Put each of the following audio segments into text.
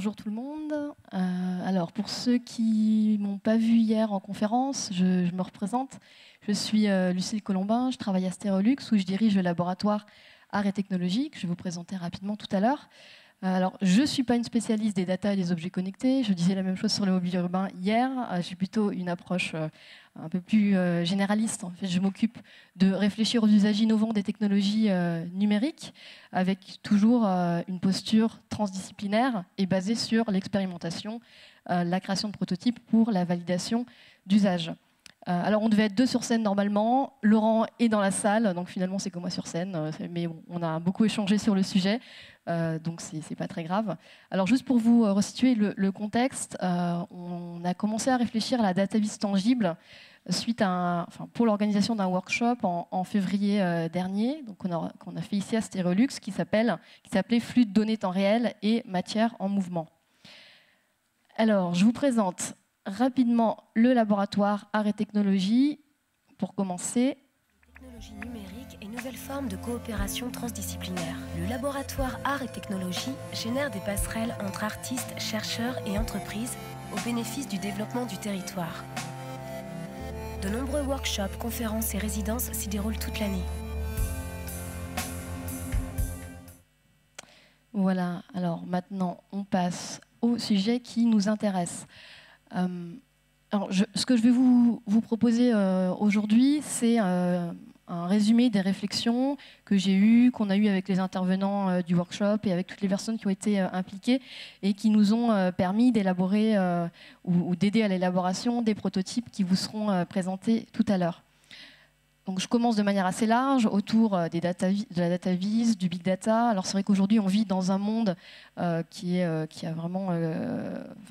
Bonjour tout le monde. Alors pour ceux qui m'ont pas vu hier en conférence, je me représente. Je suis Lucille Colombin, je travaille à Stereolux où je dirige le laboratoire Arts et Technologies que je vais vous présenter rapidement tout à l'heure. Alors je ne suis pas une spécialiste des data et des objets connectés, je disais la même chose sur le mobilier urbain hier. J'ai plutôt une approche un peu plus généraliste. En fait, je m'occupe de réfléchir aux usages innovants des technologies numériques avec toujours une posture transdisciplinaire et basée sur l'expérimentation, la création de prototypes pour la validation d'usages. Alors on devait être deux sur scène normalement, Laurent est dans la salle, donc finalement c'est que moi sur scène, mais on a beaucoup échangé sur le sujet, donc c'est pas très grave. Alors juste pour vous resituer le contexte, on a commencé à réfléchir à la datavis tangible suite à pour l'organisation d'un workshop en février dernier, donc qu'on a fait ici à Stereolux, qui s'appelait Flux de données temps réel et matière en mouvement. Alors je vous présente rapidement le laboratoire Arts et Technologies. Pour commencer, technologie numérique et nouvelles formes de coopération transdisciplinaire. Le laboratoire Arts et Technologies génère des passerelles entre artistes, chercheurs et entreprises au bénéfice du développement du territoire. De nombreux workshops, conférences et résidences s'y déroulent toute l'année. Voilà, alors maintenant on passe au sujet qui nous intéresse. Alors, ce que je vais vous proposer aujourd'hui, c'est un résumé des réflexions que j'ai eues, qu'on a eues avec les intervenants du workshop et avec toutes les personnes qui ont été impliquées et qui nous ont permis d'élaborer ou d'aider à l'élaboration des prototypes qui vous seront présentés tout à l'heure. Donc, je commence de manière assez large autour de la data vis, du big data. Alors c'est vrai qu'aujourd'hui on vit dans un monde qui a vraiment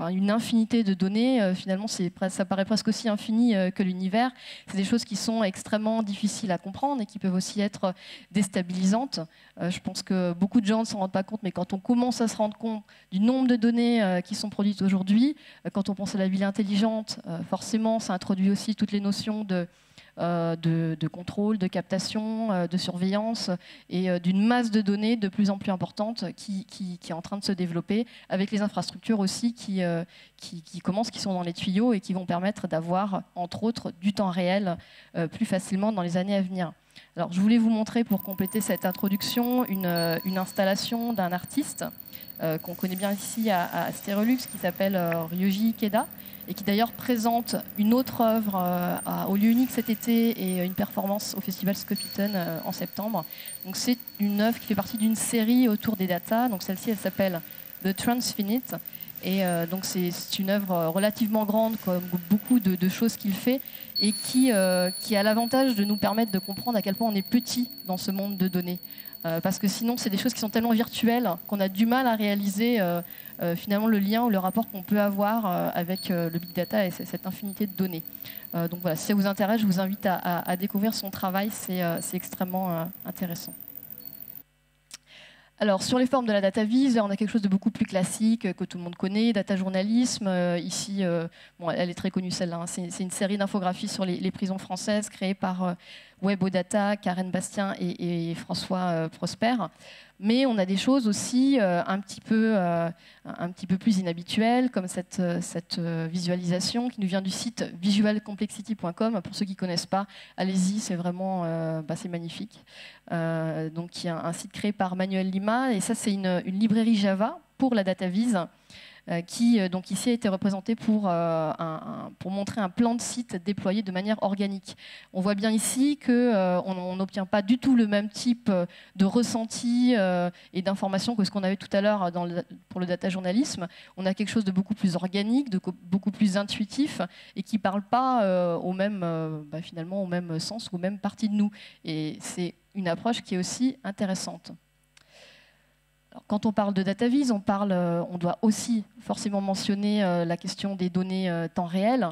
une infinité de données. Finalement, ça paraît presque aussi infini que l'univers. C'est des choses qui sont extrêmement difficiles à comprendre et qui peuvent aussi être déstabilisantes. Je pense que beaucoup de gens ne s'en rendent pas compte, mais quand on commence à se rendre compte du nombre de données qui sont produites aujourd'hui, quand on pense à la ville intelligente, forcément ça introduit aussi toutes les notions de contrôle, de captation, de surveillance et d'une masse de données de plus en plus importante qui est en train de se développer, avec les infrastructures aussi qui sont dans les tuyaux et qui vont permettre d'avoir, entre autres, du temps réel plus facilement dans les années à venir. Alors, je voulais vous montrer, pour compléter cette introduction, une installation d'un artiste qu'on connaît bien ici à Stereolux, qui s'appelle Ryoji Ikeda, et qui d'ailleurs présente une autre œuvre au lieu unique cet été et une performance au festival Scopitone en septembre. Donc c'est une œuvre qui fait partie d'une série autour des data. Donc celle-ci, elle s'appelle The Transfinite. Et donc c'est une œuvre relativement grande, comme beaucoup de choses qu'il fait, et qui a l'avantage de nous permettre de comprendre à quel point on est petit dans ce monde de données. Parce que sinon, c'est des choses qui sont tellement virtuelles qu'on a du mal à réaliser finalement le lien ou le rapport qu'on peut avoir avec le big data et cette infinité de données. Donc voilà, si ça vous intéresse, je vous invite à découvrir son travail, c'est extrêmement intéressant. Alors, sur les formes de la data vis, on a quelque chose de beaucoup plus classique que tout le monde connaît, data journalisme. Ici, bon, elle est très connue celle-là, hein. C'est une série d'infographies sur les prisons françaises créée par Webodata, Karen Bastien et François Prosper. Mais on a des choses aussi un petit peu plus inhabituelles, comme cette visualisation qui nous vient du site visualcomplexity.com. Pour ceux qui ne connaissent pas, allez-y, c'est vraiment c'est magnifique. Donc, il y a un site créé par Manuel Lima, et ça, c'est une librairie Java pour la data vis, qui donc ici a été représenté pour montrer un plan de site déployé de manière organique. On voit bien ici qu'on n'obtient pas du tout le même type de ressenti et d'informations que ce qu'on avait tout à l'heure pour le data journalisme. On a quelque chose de beaucoup plus organique, de beaucoup plus intuitif et qui ne parle pas finalement au même sens ou aux mêmes parties de nous. Et c'est une approche qui est aussi intéressante. Alors, quand on parle de data vis, on doit aussi forcément mentionner la question des données temps réel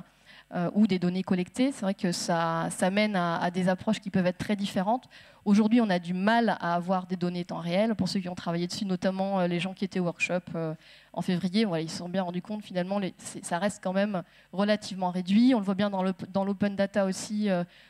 ou des données collectées. C'est vrai que ça mène à des approches qui peuvent être très différentes. Aujourd'hui, on a du mal à avoir des données temps réel. Pour ceux qui ont travaillé dessus, notamment les gens qui étaient au workshop en février, voilà, ils se sont bien rendus compte finalement, ça reste quand même relativement réduit. On le voit bien dans l'open data aussi,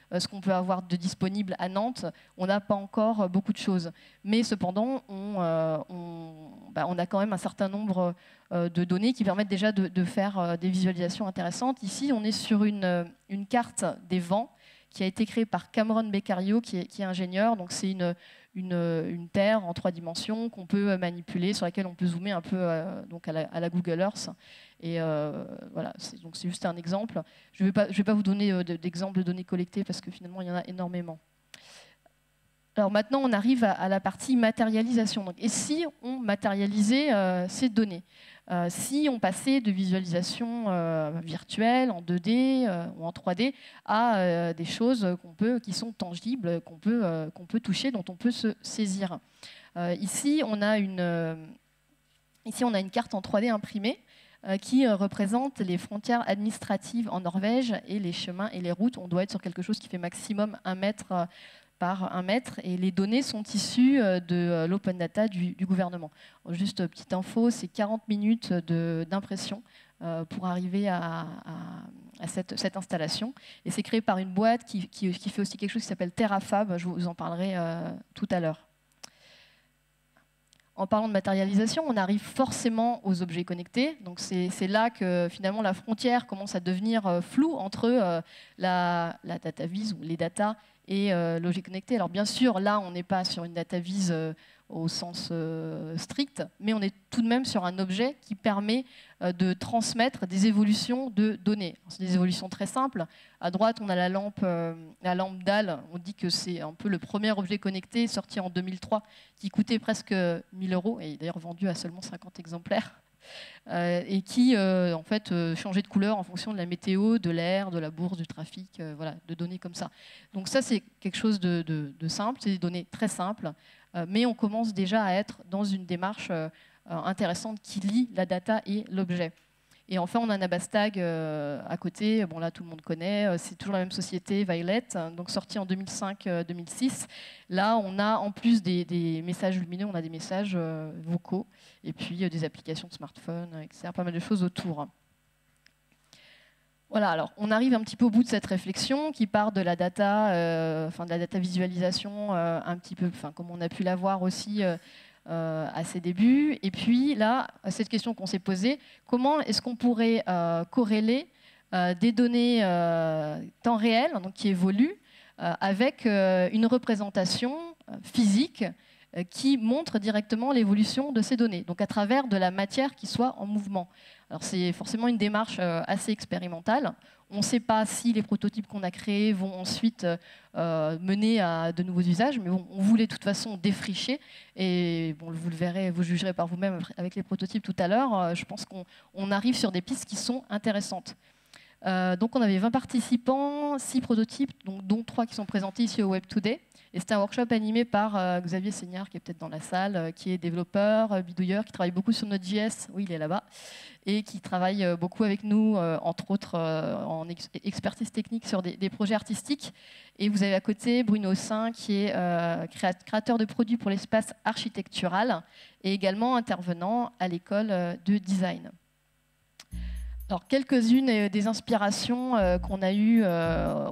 ce qu'on peut avoir de disponible à Nantes. On n'a pas encore beaucoup de choses. Mais cependant, on a quand même un certain nombre de données qui permettent déjà de faire des visualisations intéressantes. Ici, on est sur une carte des vents qui a été créée par Cameron Beccario, qui est ingénieur. Donc c'est une terre en 3 dimensions qu'on peut manipuler, sur laquelle on peut zoomer un peu donc à la Google Earth. Et voilà, donc c'est juste un exemple. Je vais pas vous donner d'exemples de données collectées parce que finalement il y en a énormément. Alors maintenant, on arrive à la partie matérialisation. Donc, et si on matérialisait ces données, si on passait de visualisation virtuelle en 2D ou en 3D à des choses qui sont tangibles, qu'on peut toucher, dont on peut se saisir. Ici, on a une carte en 3D imprimée qui représente les frontières administratives en Norvège et les chemins et les routes. On doit être sur quelque chose qui fait maximum 1 mètre par 1 mètre, et les données sont issues de l'open data du gouvernement. Juste petite info, c'est 40 minutes d'impression pour arriver à cette installation. Et c'est créé par une boîte qui fait aussi quelque chose qui s'appelle TerraFab, je vous en parlerai tout à l'heure. En parlant de matérialisation, on arrive forcément aux objets connectés. Donc c'est là que finalement la frontière commence à devenir floue entre la data vis ou les data et l'objet connecté. Alors bien sûr, là, on n'est pas sur une data vis au sens strict, mais on est tout de même sur un objet qui permet de transmettre des évolutions de données. C'est des évolutions très simples. À droite, on a la lampe Dahl. On dit que c'est un peu le premier objet connecté sorti en 2003 qui coûtait presque 1 000 € et d'ailleurs vendu à seulement 50 exemplaires. Et qui en fait changeait de couleur en fonction de la météo, de l'air, de la bourse, du trafic, voilà, de données comme ça. Donc ça, c'est quelque chose de simple, c'est des données très simples, mais on commence déjà à être dans une démarche intéressante qui lie la data et l'objet. Et enfin, on a Nabastag à côté. Bon, là, tout le monde connaît. C'est toujours la même société, Violet, donc sortie en 2005-2006. Là, on a, en plus des messages lumineux, on a des messages vocaux et puis des applications de smartphone, etc. Pas mal de choses autour. Voilà, alors on arrive un petit peu au bout de cette réflexion qui part de la data, de la data visualisation, un petit peu, comme on a pu la voir aussi à ses débuts. Et puis là, cette question qu'on s'est posée, comment est-ce qu'on pourrait corréler des données temps réel, donc qui évoluent, avec une représentation physique qui montre directement l'évolution de ces données, donc à travers de la matière qui soit en mouvement. Alors c'est forcément une démarche assez expérimentale. On ne sait pas si les prototypes qu'on a créés vont ensuite mener à de nouveaux usages, mais bon, on voulait de toute façon défricher, et bon, vous le verrez, vous jugerez par vous-même avec les prototypes tout à l'heure. Je pense qu'on arrive sur des pistes qui sont intéressantes. Donc on avait 20 participants, 6 prototypes, dont 3 qui sont présentés ici au Web Today. Et c'était un workshop animé par Xavier Seignard, qui est peut-être dans la salle, qui est développeur, bidouilleur, qui travaille beaucoup sur Node.js, oui, il est là-bas, et qui travaille beaucoup avec nous, entre autres en expertise technique sur des projets artistiques. Et vous avez à côté Bruno Sain, qui est créateur de produits pour l'espace architectural, et également intervenant à l'école de design. Alors, quelques-unes des inspirations qu'on a eues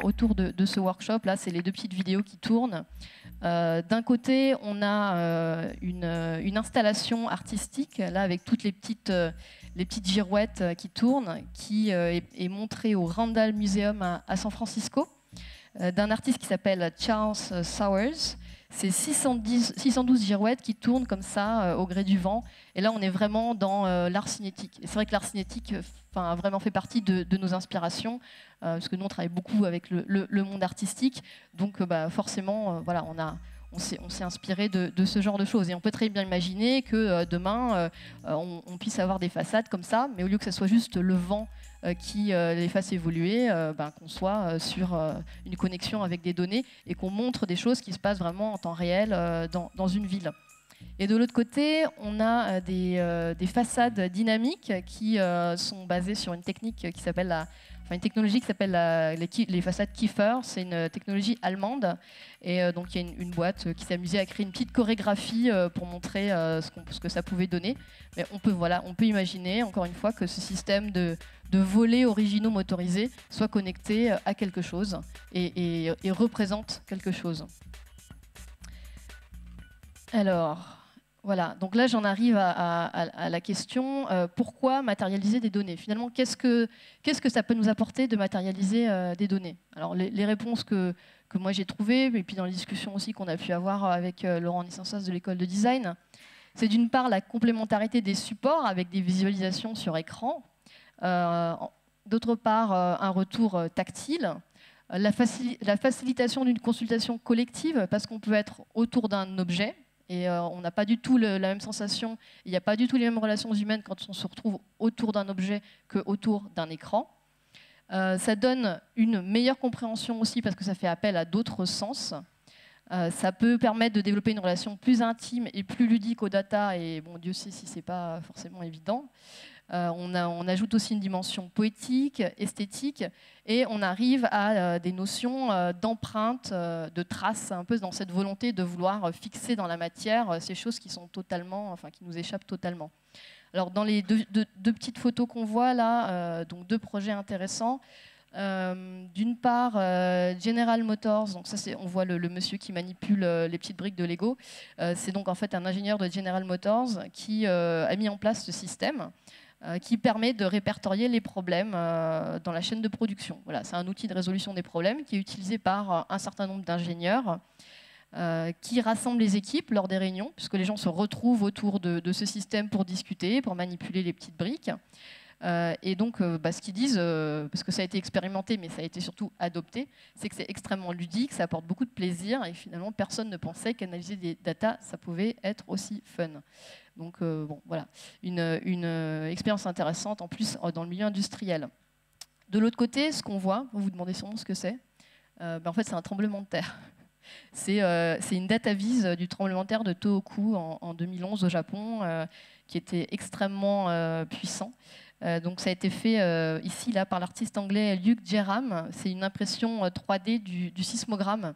autour de ce workshop, là, c'est les 2 petites vidéos qui tournent. D'un côté, on a une installation artistique, là, avec toutes les petites girouettes qui tournent, qui est montrée au Randall Museum à San Francisco, d'un artiste qui s'appelle Charles Sowers. C'est 612 girouettes qui tournent comme ça au gré du vent. Et là, on est vraiment dans l'art cinétique. Et c'est vrai que l'art cinétique a vraiment fait partie de nos inspirations, parce que nous, on travaille beaucoup avec le monde artistique. Donc, forcément, voilà, on s'est inspiré de ce genre de choses. Et on peut très bien imaginer que demain, on puisse avoir des façades comme ça, mais au lieu que ce soit juste le vent qui les fasse évoluer, qu'on soit sur une connexion avec des données et qu'on montre des choses qui se passent vraiment en temps réel dans une ville. Et de l'autre côté, on a des façades dynamiques qui sont basées sur une technique qui s'appelle la une technologie qui s'appelle les façades Kiefer. C'est une technologie allemande. Et donc il y a une boîte qui s'est amusée à créer une petite chorégraphie pour montrer ce que ça pouvait donner. Mais on peut imaginer, encore une fois, que ce système de volets originaux motorisés soit connecté à quelque chose et représente quelque chose. Alors... Voilà, donc là j'en arrive à la question, pourquoi matérialiser des données? Finalement, qu'est-ce que ça peut nous apporter de matérialiser des données? Alors les réponses que moi j'ai trouvées, et puis dans les discussions aussi qu'on a pu avoir avec Laurent Nissensas de l'école de design, c'est d'une part la complémentarité des supports avec des visualisations sur écran, d'autre part un retour tactile, la facilitation d'une consultation collective, parce qu'on peut être autour d'un objet, et on n'a pas du tout la même sensation, il n'y a pas du tout les mêmes relations humaines quand on se retrouve autour d'un objet qu'autour d'un écran. Ça donne une meilleure compréhension aussi parce que ça fait appel à d'autres sens. Ça peut permettre de développer une relation plus intime et plus ludique aux data, et bon, Dieu sait si ce n'est pas forcément évident. On ajoute aussi une dimension poétique, esthétique, et on arrive à des notions d'empreinte, de traces, un peu dans cette volonté de vouloir fixer dans la matière ces choses qui sont totalement, enfin qui nous échappent totalement. Alors dans les deux petites photos qu'on voit là, donc deux projets intéressants. D'une part, General Motors, donc ça on voit le monsieur qui manipule les petites briques de Lego. C'est donc en fait un ingénieur de General Motors qui a mis en place ce système qui permet de répertorier les problèmes dans la chaîne de production. Voilà, c'est un outil de résolution des problèmes qui est utilisé par un certain nombre d'ingénieurs qui rassemblent les équipes lors des réunions, puisque les gens se retrouvent autour de ce système pour discuter, pour manipuler les petites briques. Et donc, ce qu'ils disent, parce que ça a été expérimenté, mais ça a été surtout adopté, c'est que c'est extrêmement ludique, ça apporte beaucoup de plaisir, et finalement, personne ne pensait qu'analyser des data, ça pouvait être aussi fun. Donc, bon, voilà, une expérience intéressante, en plus, dans le milieu industriel. De l'autre côté, ce qu'on voit, vous vous demandez sûrement ce que c'est, en fait, c'est un tremblement de terre. C'est une data vise du tremblement de terre de Tohoku en 2011 au Japon, qui était extrêmement puissant. Donc ça a été fait ici là, par l'artiste anglais Luke Jerram. C'est une impression 3D du sismogramme.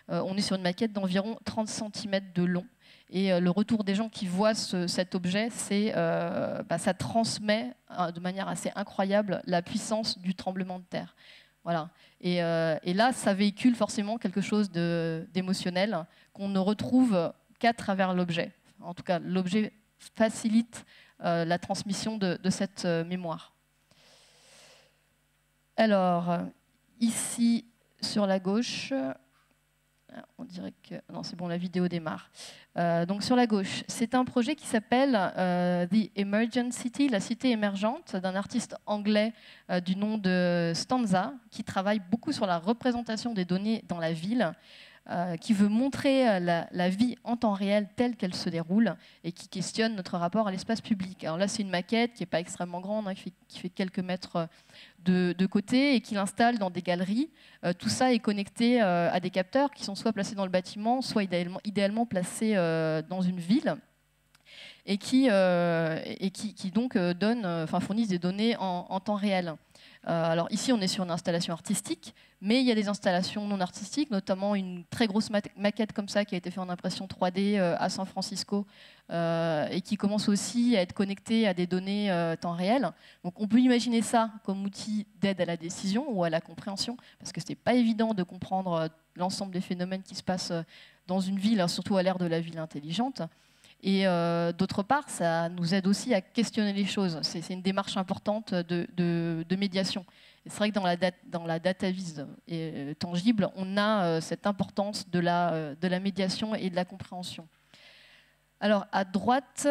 On est sur une maquette d'environ 30 cm de long. Et le retour des gens qui voient cet objet, ça transmet de manière assez incroyable la puissance du tremblement de terre. Voilà. Et là, ça véhicule forcément quelque chose d'émotionnel qu'on ne retrouve qu'à travers l'objet. En tout cas, l'objet facilite la transmission de cette mémoire. Alors, ici, sur la gauche, on dirait que... Non, c'est bon, la vidéo démarre. Donc, sur la gauche, c'est un projet qui s'appelle The Emergent City, la cité émergente, d'un artiste anglais du nom de Stanza, qui travaille beaucoup sur la représentation des données dans la ville, qui veut montrer la vie en temps réel telle qu'elle se déroule et qui questionne notre rapport à l'espace public. Alors là, c'est une maquette qui n'est pas extrêmément grande, hein, qui fait quelques mètres de côté et qui l'installe dans des galeries. Tout ça est connecté à des capteurs qui sont soit placés dans le bâtiment, soit idéalement placés dans une ville et qui donc fournissent des données en temps réel. Alors ici, on est sur une installation artistique, mais il y a des installations non artistiques, notamment une très grosse maquette comme ça qui a été faite en impression 3D à San Francisco et qui commence aussi à être connectée à des données temps réel. Donc on peut imaginer ça comme outil d'aide à la décision ou à la compréhension, parce que ce n'est pas évident de comprendre l'ensemble des phénomènes qui se passent dans une ville, surtout à l'ère de la ville intelligente. Et d'autre part, ça nous aide aussi à questionner les choses. C'est une démarche importante de médiation. C'est vrai que dans la data vise tangible, on a cette importance de la médiation et de la compréhension. Alors à droite,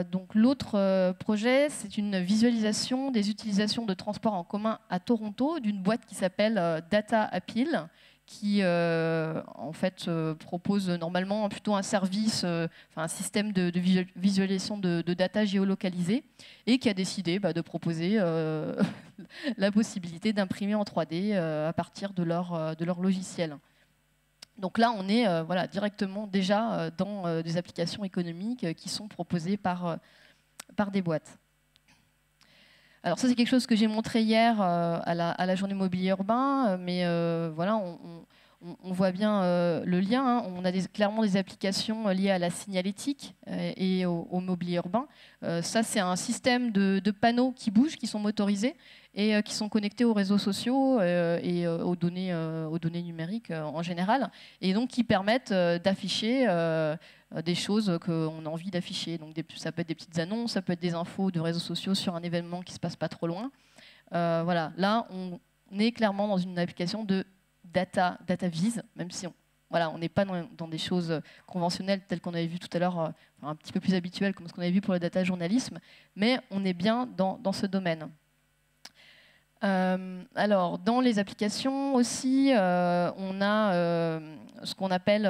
donc l'autre projet, c'est une visualisation des utilisations de transport en commun à Toronto d'une boîte qui s'appelle Data Appeal, qui en fait propose normalement plutôt un service, un système de visualisation de data géolocalisée, et qui a décidé de proposer la possibilité d'imprimer en 3D à partir de leur logiciel. Donc là, on est directement déjà dans des applications économiques qui sont proposées par des boîtes. Alors ça, c'est quelque chose que j'ai montré hier à la journée mobilier urbain, mais voilà, on voit bien le lien. Hein. On a clairement des applications liées à la signalétique et au mobilier urbain. Ça, c'est un système de panneaux qui bougent, qui sont motorisés et qui sont connectés aux réseaux sociaux et aux données numériques en général, et donc qui permettent d'afficher des choses qu'on a envie d'afficher. Donc ça peut être des petites annonces, ça peut être des infos de réseaux sociaux sur un événement qui ne se passe pas trop loin. Voilà, là, on est clairement dans une application de data viz, même si on n'est pas dans des choses conventionnelles telles qu'on avait vu tout à l'heure, un petit peu plus habituelles comme ce qu'on avait vu pour le data journalisme, mais on est bien dans ce domaine. Alors, dans les applications aussi, on a ce qu'on appelle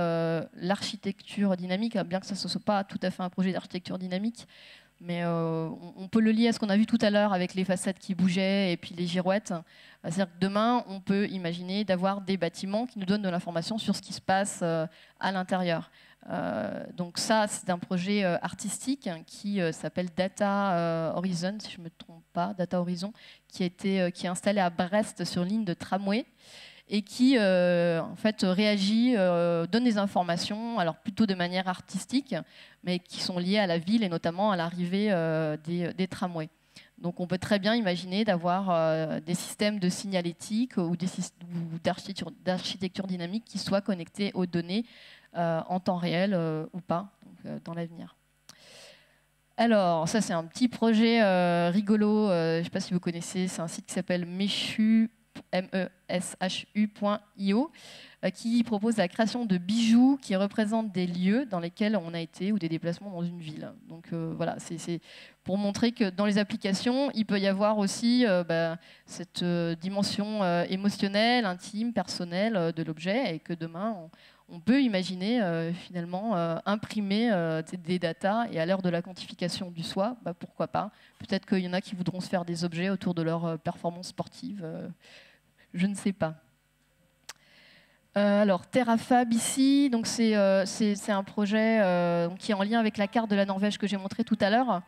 l'architecture dynamique, bien que ça ne soit pas tout à fait un projet d'architecture dynamique, mais on peut le lier à ce qu'on a vu tout à l'heure avec les façades qui bougeaient et puis les girouettes. C'est-à-dire que demain, on peut imaginer d'avoir des bâtiments qui nous donnent de l'information sur ce qui se passe à l'intérieur. Donc ça, c'est un projet artistique qui s'appelle Data Horizon, si je ne me trompe pas, Data Horizon, qui est installé à Brest sur ligne de tramway et qui en fait réagit, donne des informations, alors plutôt de manière artistique, mais qui sont liées à la ville et notamment à l'arrivée des tramways. Donc on peut très bien imaginer d'avoir des systèmes de signalétique ou d'architecture dynamique qui soient connectés aux données en temps réel ou pas dans l'avenir. Alors ça c'est un petit projet rigolo, je ne sais pas si vous connaissez, c'est un site qui s'appelle Meshu, meshu.io, qui propose la création de bijoux qui représentent des lieux dans lesquels on a été ou des déplacements dans une ville. Donc voilà, c'est pour montrer que dans les applications, il peut y avoir aussi cette dimension émotionnelle, intime, personnelle de l'objet, et que demain, on peut imaginer finalement imprimer des datas, et à l'heure de la quantification du soi, pourquoi pas. Peut-être qu'il y en a qui voudront se faire des objets autour de leur performance sportive. Je ne sais pas. Alors TerraFab ici, donc c'est un projet qui est en lien avec la carte de la Norvège que j'ai montré tout à l'heure,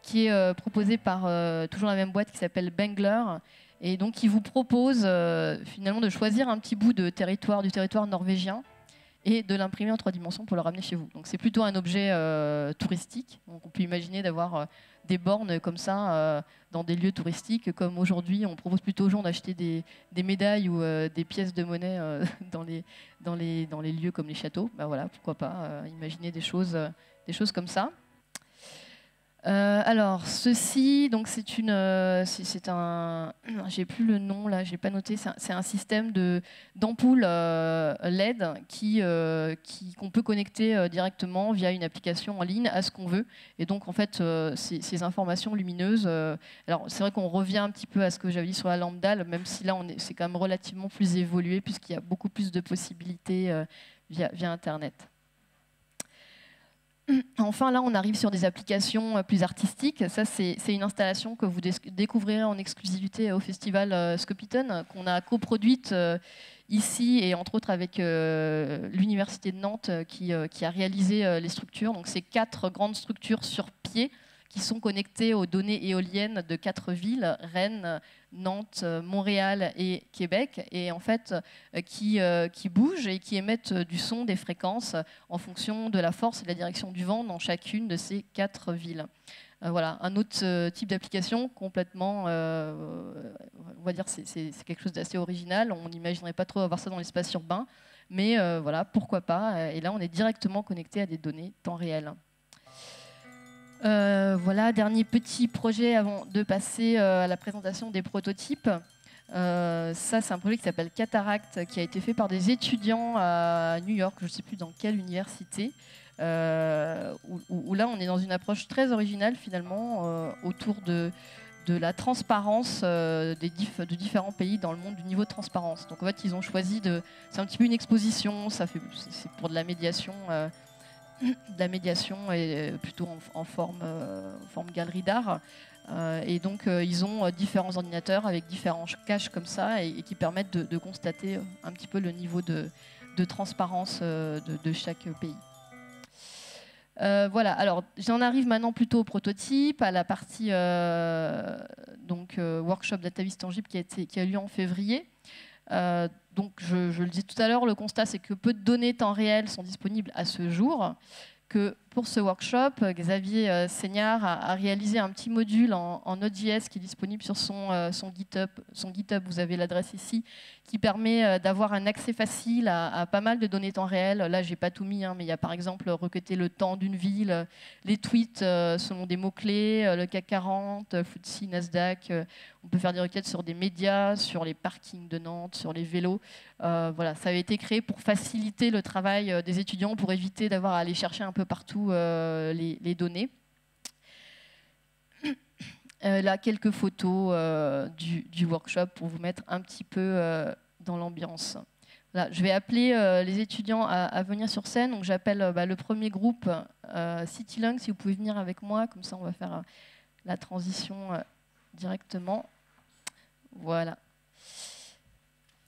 qui est proposé par toujours la même boîte qui s'appelle Bengler, et donc qui vous propose finalement de choisir un petit bout de du territoire norvégien et de l'imprimer en 3 dimensions pour le ramener chez vous. Donc c'est plutôt un objet touristique. Donc on peut imaginer d'avoir des bornes comme ça dans des lieux touristiques, comme aujourd'hui on propose plutôt aux gens d'acheter des médailles ou des pièces de monnaie dans les lieux comme les châteaux. Voilà, pourquoi pas imaginer des choses comme ça. Alors ceci, donc c'est un, j'ai plus le nom là, j'ai pas noté. C'est un système d'ampoule LED qu'on peut connecter directement via une application en ligne à ce qu'on veut. Et donc en fait, ces informations lumineuses. Alors c'est vrai qu'on revient un petit peu à ce que j'avais dit sur la lambda, même si là c'est quand même relativement plus évolué puisqu'il y a beaucoup plus de possibilités via Internet. Enfin, là, on arrive sur des applications plus artistiques. Ça, c'est une installation que vous découvrirez en exclusivité au festival Scopiton, qu'on a coproduite ici, et entre autres avec l'Université de Nantes qui a réalisé les structures. Donc, c'est 4 grandes structures sur pied qui sont connectées aux données éoliennes de 4 villes, Rennes, Nantes, Montréal et Québec, et en fait qui bougent et qui émettent du son, des fréquences en fonction de la force et de la direction du vent dans chacune de ces 4 villes. Voilà, un autre type d'application complètement, on va dire, c'est quelque chose d'assez original. On n'imaginerait pas trop avoir ça dans l'espace urbain, mais voilà, pourquoi pas. Et là, on est directement connecté à des données temps réel. Voilà, dernier petit projet avant de passer à la présentation des prototypes. Ça, c'est un projet qui s'appelle Cataract, qui a été fait par des étudiants à New York, je ne sais plus dans quelle université, où là, on est dans une approche très originale, finalement, autour de la transparence de différents pays dans le monde, du niveau de transparence. Donc, en fait, ils ont choisi c'est un petit peu une exposition, c'est pour de la médiation. Et plutôt en forme galerie d'art. Et donc, ils ont différents ordinateurs avec différents caches comme ça et qui permettent de constater un petit peu le niveau de transparence de chaque pays. Voilà, alors j'en arrive maintenant plutôt au prototype, à la partie workshop DataVis tangible qui a lieu en février. Donc je le disais tout à l'heure, le constat c'est que peu de données temps réel sont disponibles à ce jour. Que pour ce workshop, Xavier Seignard a réalisé un petit module en Node.js qui est disponible sur son GitHub, vous avez l'adresse ici, qui permet d'avoir un accès facile à pas mal de données temps réel. Là, j'ai pas tout mis, hein, mais il y a par exemple requêter le temps d'une ville, les tweets selon des mots-clés, le CAC 40, FTSE, Nasdaq. On peut faire des requêtes sur des médias, sur les parkings de Nantes, sur les vélos. Voilà, ça avait été créé pour faciliter le travail des étudiants, pour éviter d'avoir à aller chercher un peu partout les données. Là, quelques photos du workshop pour vous mettre un petit peu dans l'ambiance. Voilà, je vais appeler les étudiants à venir sur scène. Donc, j'appelle le premier groupe, CityLung, si vous pouvez venir avec moi. Comme ça, on va faire la transition directement. Voilà.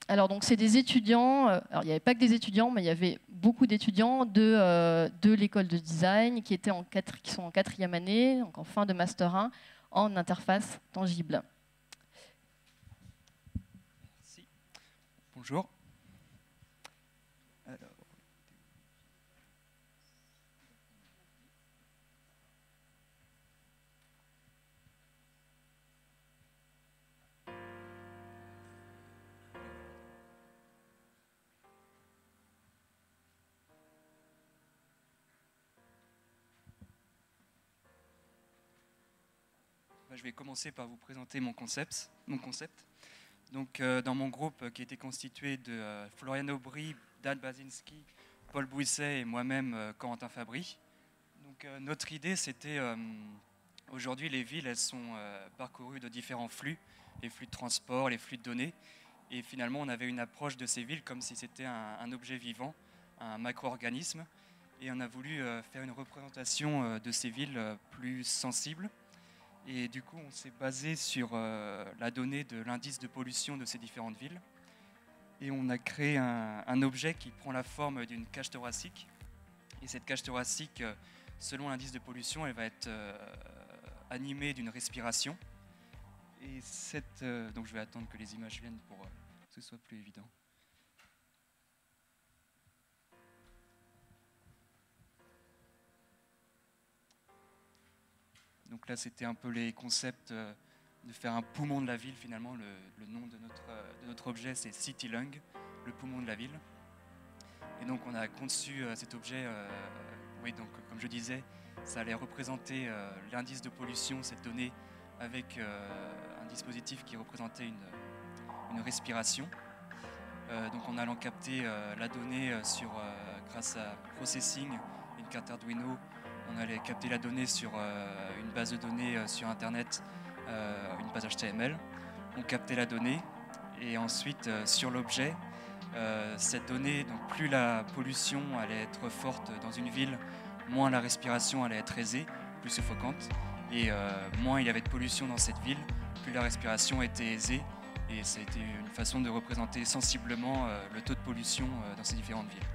Alors, donc, c'est des étudiants. Alors, il n'y avait pas que des étudiants, mais il y avait beaucoup d'étudiants de l'école de design qui sont en 4e année, donc en fin de Master 1, en interface tangible. Merci. Bonjour. Alors. Je vais commencer par vous présenter mon concept. Donc, dans mon groupe qui était constitué de Florian Aubry, Dan Basinski, Paul Bouisset et moi-même, Corentin Fabry. Donc, notre idée, c'était aujourd'hui, les villes, elles sont parcourues de différents flux, les flux de transport, les flux de données. Et finalement, on avait une approche de ces villes comme si c'était un objet vivant, un macro-organisme. Et on a voulu faire une représentation de ces villes plus sensibles. Et du coup, on s'est basé sur la donnée de l'indice de pollution de ces différentes villes. Et on a créé un objet qui prend la forme d'une cage thoracique. Et cette cage thoracique, selon l'indice de pollution, elle va être animée d'une respiration. Et donc je vais attendre que les images viennent pour que ce soit plus évident. Donc là, c'était un peu les concepts de faire un poumon de la ville, finalement. Le nom de notre objet, c'est CityLung, le poumon de la ville. Et donc, on a conçu cet objet, oui, donc, comme je disais, ça allait représenter l'indice de pollution, cette donnée, avec un dispositif qui représentait une respiration. Donc, en allant capter la donnée grâce à Processing, une carte Arduino. On allait capter la donnée sur une base de données sur Internet, une page HTML. On captait la donnée et ensuite sur l'objet, cette donnée, donc plus la pollution allait être forte dans une ville, moins la respiration allait être aisée, plus suffocante. Et moins il y avait de pollution dans cette ville, plus la respiration était aisée. Et c'était une façon de représenter sensiblement le taux de pollution dans ces différentes villes.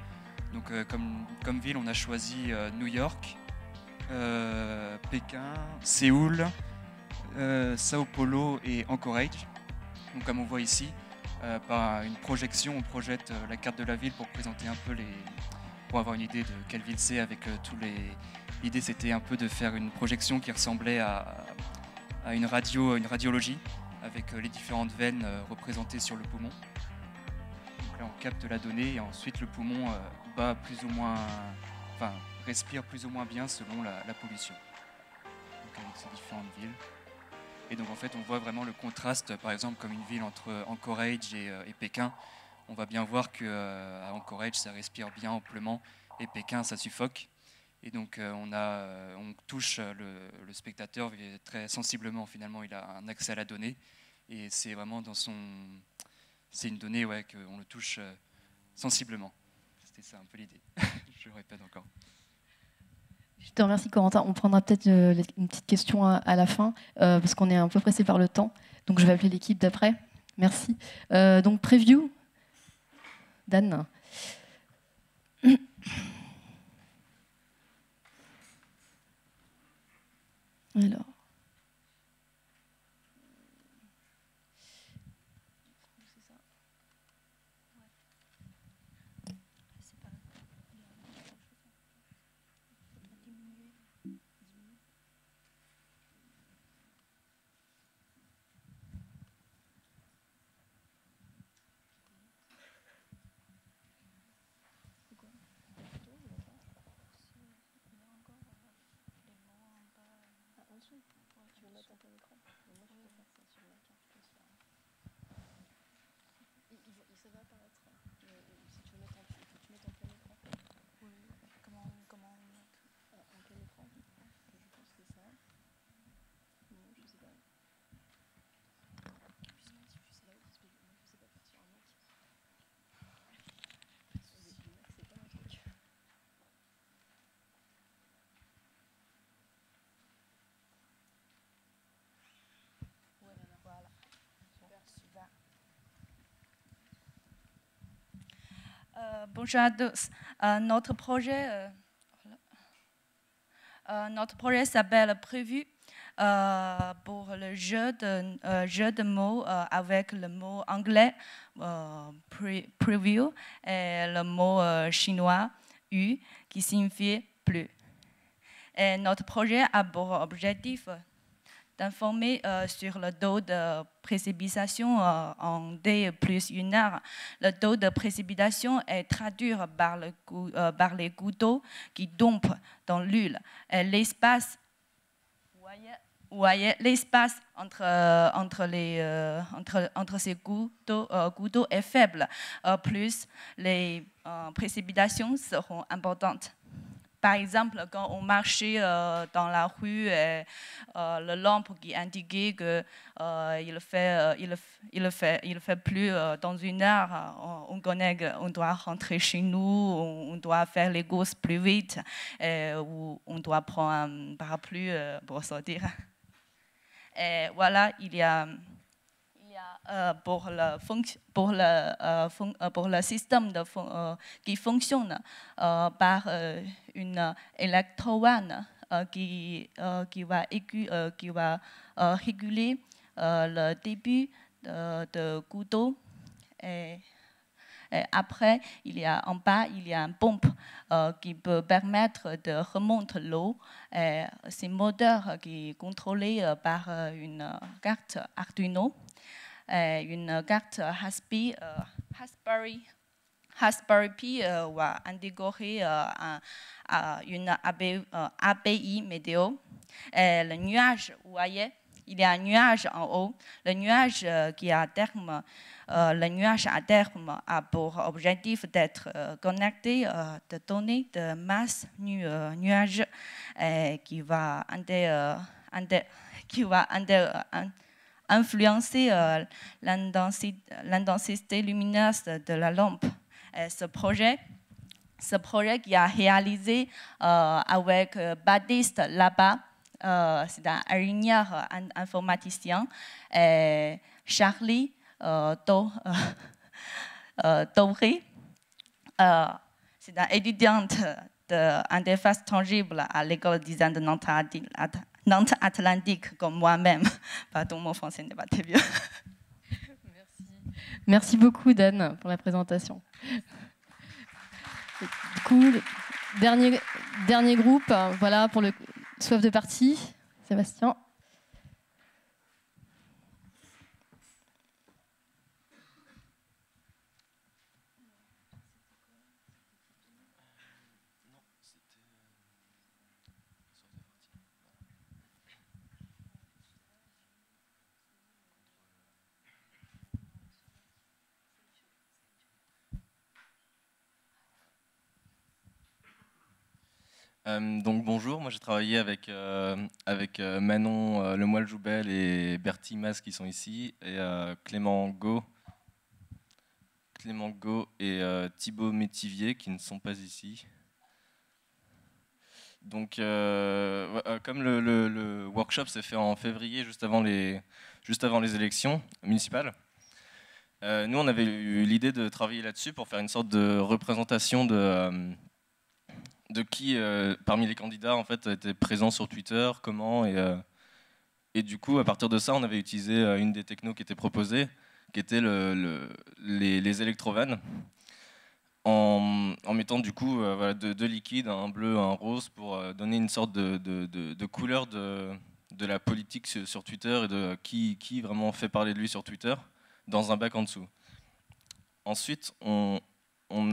Donc comme ville, on a choisi New York, Pékin, Séoul, Sao Paulo et Anchorage. Donc comme on voit ici, par une projection, on projette la carte de la ville pour présenter un peu pour avoir une idée de quelle ville c'est avec tous les. L'idée c'était un peu de faire une projection qui ressemblait à une radiologie avec les différentes veines représentées sur le poumon. Donc là on capte la donnée et ensuite le poumon bat plus ou moins, respire plus ou moins bien selon la pollution. Donc avec ces différentes villes. Et donc en fait on voit vraiment le contraste, par exemple comme une ville entre Anchorage et Pékin. On va bien voir qu'à Anchorage ça respire bien amplement et Pékin ça suffoque. Et donc on touche le spectateur très sensiblement, finalement il a un accès à la donnée. Et c'est vraiment c'est une donnée qu'on le touche sensiblement. C'était ça un peu l'idée. Je le répète encore. Je te remercie Corentin. On prendra peut-être une petite question à la fin, parce qu'on est un peu pressé par le temps. Donc je vais appeler l'équipe d'après. Merci. Donc preview. Dan. Alors. Tu veux mettre un peu l'écran? Moi, je peux faire ça sur ma carte, je pense. Ça va apparaître. Si tu veux mettre il faut que tu mettes en plein écran. Oui. Comment en plein écran? Je pense que c'est ça. Non, je sais pas. Je sais pas, parce que moi, je sais pas faire sur un Mac. Sur des Mac, c'est pas mon truc. Voilà. Super. Bonjour à tous. Notre projet s'appelle Prévu pour le jeu de mots avec le mot anglais preview et le mot chinois u qui signifie plus. Et notre projet a pour objectif d'informer sur le taux de précipitation en D plus 1 heure. Le taux de précipitation est traduit par les gouttes d'eau qui tombent dans l'huile. L'espace, l'espace entre ces gouttes d'eau est faible, plus les précipitations seront importantes. Par exemple, quand on marchait dans la rue, le lampe qui indiquait qu'il fait plus dans 1 heure, on connaît qu'on doit rentrer chez nous, on doit faire les courses plus vite, ou on doit prendre un parapluie pour sortir. Et voilà, il y a pour le système qui fonctionne par une électrone qui va réguler le début de goutte d'eau. Et après, en bas, il y a une pompe qui peut permettre de remonter l'eau. C'est un moteur qui est contrôlé par une carte Arduino. Une carte Raspberry Pi va intégrer une API météo. Et le nuage, vous voyez, il y a un nuage en haut. Le nuage le nuage à terme a pour objectif d'être connecté de données de masse nuage qui va influencer l'intensité lumineuse de la lampe. Ce projet qui a réalisé avec Baptiste là-bas, c'est un ingénieur informaticien, et Charlie Dobré, c'est un étudiant d'interface tangible à l'école de design de Nantes Atlantique, comme moi-même. Pardon, mon français n'est pas très bien. Merci beaucoup, Dan, pour la présentation. Du coup, dernier groupe, voilà, pour le soif de partie. Sébastien. Donc bonjour, moi j'ai travaillé avec Manon Lemoyle-Joubel et Bertie Mas qui sont ici, et Clément Go et Thibaut Métivier qui ne sont pas ici. Donc comme le workshop s'est fait en février, juste avant les élections municipales, nous on avait eu l'idée de travailler là-dessus pour faire une sorte de représentation de qui, parmi les candidats, en fait, était présent sur Twitter, comment, et Et du coup, à partir de ça, on avait utilisé une des technos qui était proposée, qui était les électrovannes, en mettant du coup voilà, deux liquides, un bleu, un rose, pour donner une sorte de couleur de la politique sur Twitter et de qui vraiment fait parler de lui sur Twitter, dans un bac en dessous. Ensuite, on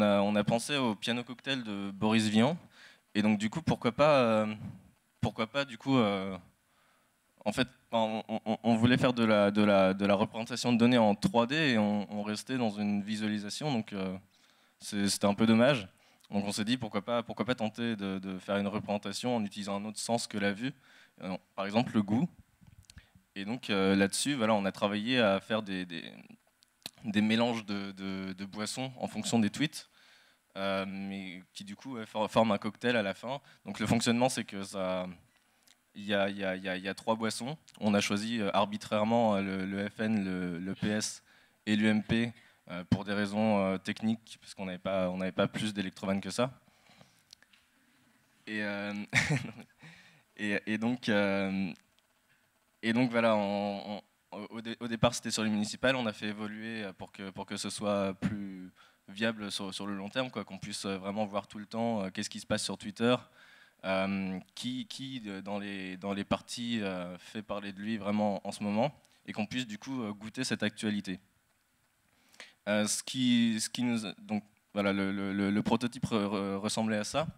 a pensé au piano cocktail de Boris Vian, et donc du coup, pourquoi pas du coup, en fait, on voulait faire de la représentation de données en 3D et on restait dans une visualisation, donc c'était un peu dommage. Donc on s'est dit pourquoi pas tenter de faire une représentation en utilisant un autre sens que la vue, par exemple le goût. Et donc là-dessus, voilà, on a travaillé à faire des mélanges de boissons en fonction des tweets, mais qui du coup forment un cocktail à la fin. Donc le fonctionnement, c'est que il y a 3 boissons. On a choisi arbitrairement le FN, le PS et l'UMP pour des raisons techniques, parce qu'on n'avait pas plus d'électrovannes que ça. Et, et donc voilà, au départ c'était sur les municipales, on a fait évoluer pour que ce soit plus viable sur le long terme, qu'on puisse vraiment voir tout le temps qu'est-ce qui se passe sur Twitter, qui dans les parties fait parler de lui vraiment en ce moment, et qu'on puisse du coup goûter cette actualité. Donc voilà, le prototype ressemblait à ça.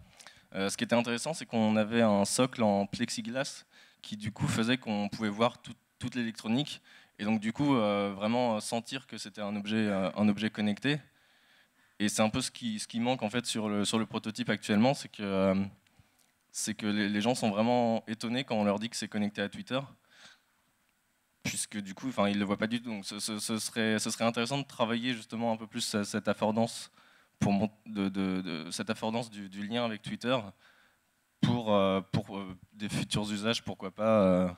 Ce qui était intéressant, c'est qu'on avait un socle en plexiglas qui du coup faisait qu'on pouvait voir toute l'électronique, et donc du coup vraiment sentir que c'était un objet connecté. Et c'est un peu ce qui manque en fait sur le prototype actuellement, c'est que les gens sont vraiment étonnés quand on leur dit que c'est connecté à Twitter, puisque du coup, ils ne le voient pas du tout. Donc ce serait intéressant de travailler justement un peu plus cette affordance, cette affordance du lien avec Twitter pour des futurs usages, pourquoi pas,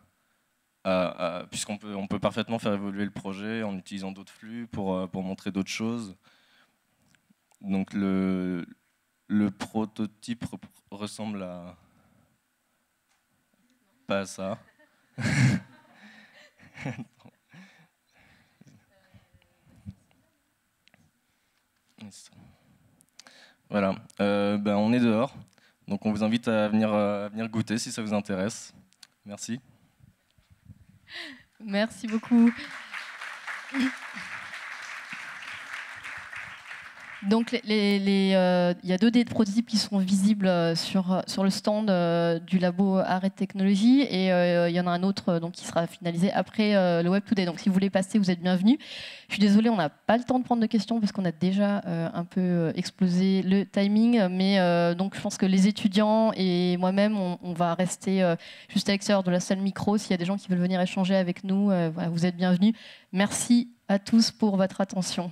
puisqu'on peut parfaitement faire évoluer le projet en utilisant d'autres flux pour montrer d'autres choses. Donc le prototype ressemble à pas à ça. Voilà, on est dehors, donc on vous invite à venir goûter si ça vous intéresse. Merci. Merci beaucoup. Donc il y a 2 prototypes qui sont visibles sur le stand du labo Art et Technologie, et il y en a un autre qui sera finalisé après le Web Today. Donc si vous voulez passer, vous êtes bienvenus. Je suis désolée, on n'a pas le temps de prendre de questions parce qu'on a déjà un peu explosé le timing, mais donc je pense que les étudiants et moi-même, on va rester juste à l'extérieur de la salle micro. S'il y a des gens qui veulent venir échanger avec nous, voilà, vous êtes bienvenus. Merci à tous pour votre attention.